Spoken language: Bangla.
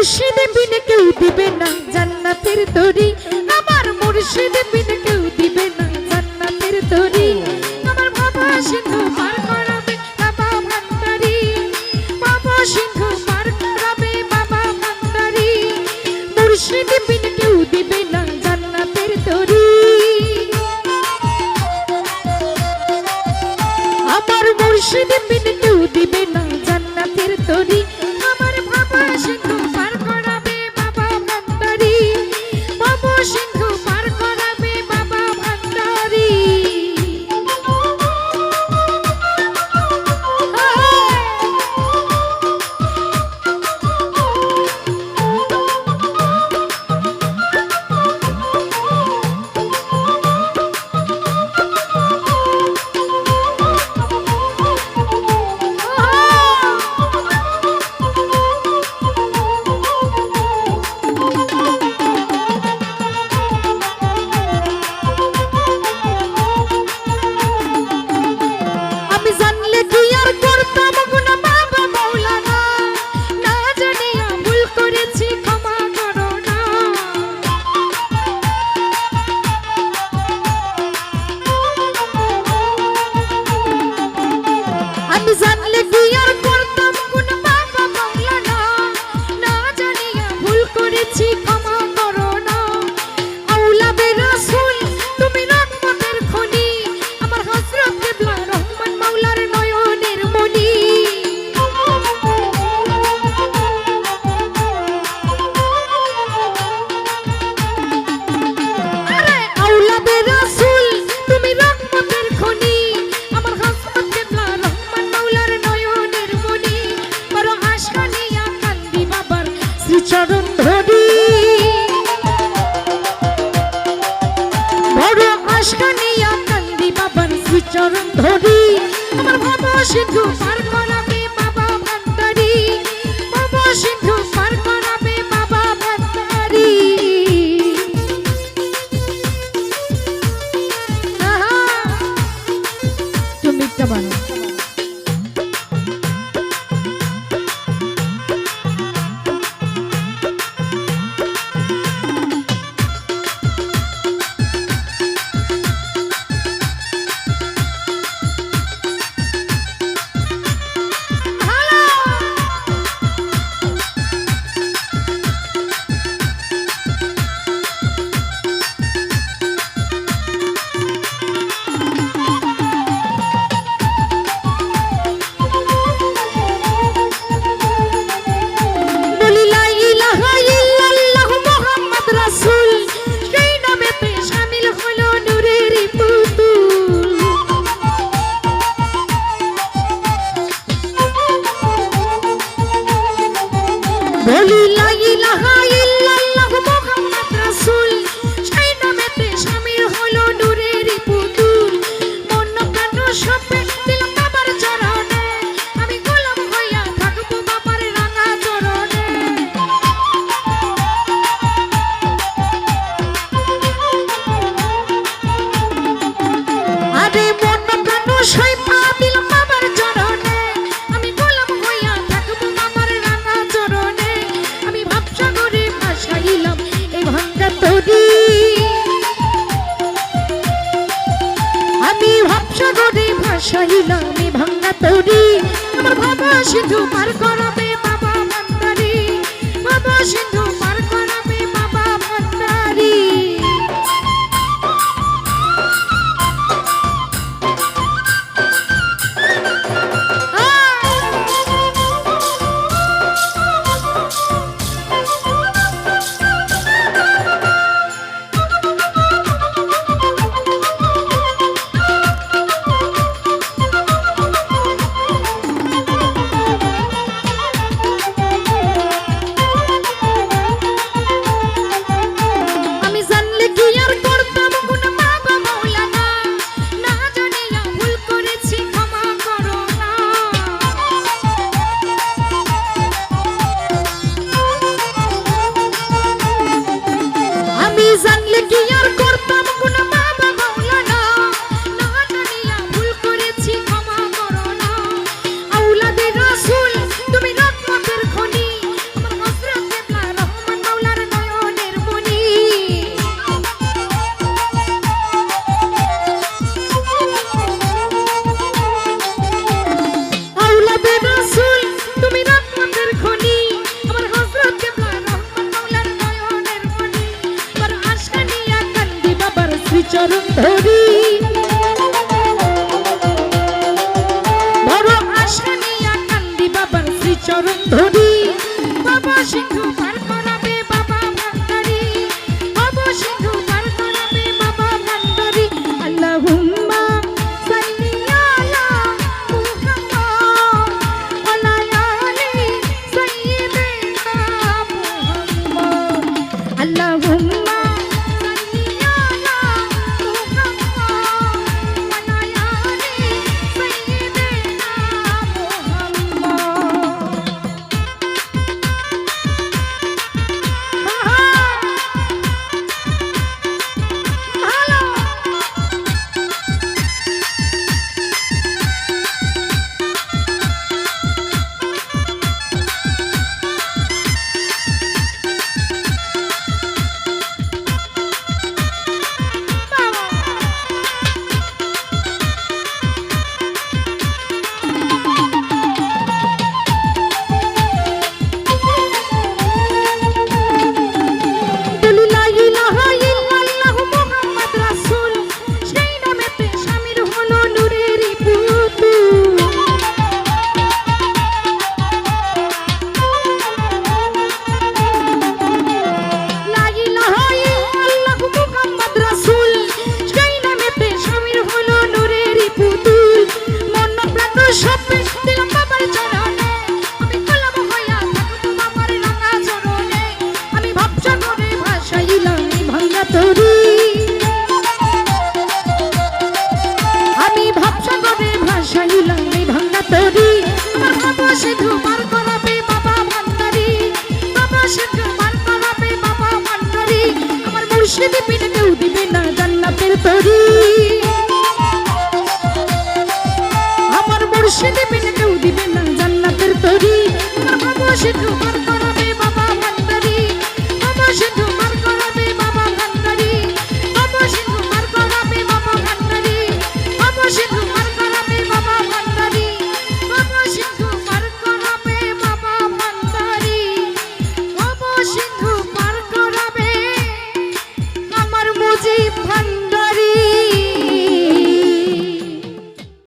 মুর্শিদ বিনে কেউ দিবে না জান্নাতের তরি, আমার মুর্শিদ বিনে কেউ দিবে না জান্নাতের তরি। আমার বাবা সিন্ধু পার করাবে বাবা ভান্ডারি, বাবা সিন্ধু পার করাবে বাবা ভান্ডারি। মুর্শিদ বিনে কেউ দিবে না জান্নাতের তরি, আমার মুর্শিদ বিনে কেউ দিবে না জান্নাতের তরি। আমার বাবা সিন্ধু পার করাবে বাবা ভান্ডারি, বাবা সিন্ধু পার করাবে বাবা ভান্ডারি। চরণ ধরি বড় আশা নিয়া কান্দি বাবার শ্রীচরণ ধরি। আমার বাবা সিন্ধু পার করাবে বাবা ভান্ডারি, বাবা সিন্ধু পার করাবে বাবা ভান্ডারি। তুমি কেমন বলি লা ইলাহা ইল্লাল্লাহ মুহাম্মদ রাসূল, সেই নামেতে শামিল হলো নূরের পুতুল। মন প্রাণ সপে দিলাম বাবার চরণে, আমি গোলাম হইয়া থাকবো বাবার রাঙা চরণে। আরে মন প্রাণ সইপা দিলাম বাবার চরণে, আমি গোলাম হইয়া থাকবো বাবার রাঙা চরণে। ভাসাইলাম এই ভাঙ্গা তরি, আমি ভাবসাগরে ভাসাইলাম এই ভাঙ্গা তরি। আমার বাবা সিন্ধু পার করাবে বাবা ভান্ডারি, বাবা সিন্ধু পার করাবে বাবা ভান্ডারি। সিন্ধু পার করাবে বাবা ভান্ডারি, ভব সিন্ধু পার করাবে বাবা ভান্ডারি। আল্লাহুম্মা সাল্লি আলা মুহাম্মাদ ওয়া আলি সাইয়্যিদিনা মুহাম্মাদ। আল্লাহুম্মা সাল্লি আলা মুহাম্মাদ ওয়া আলি সাইয়্যিদিনা মুহাম্মাদ। আমি ভাবসাগরে ভাসাইলাম এই ভাঙা তরি, আমার ভব সিন্ধু পার করাবে বাবা ভান্ডারি, ভব সিন্ধু পার করাবে বাবা ভান্ডারি। আমার মুর্শিদ বিনে কেউ দিবে না জান্নাতের তরি।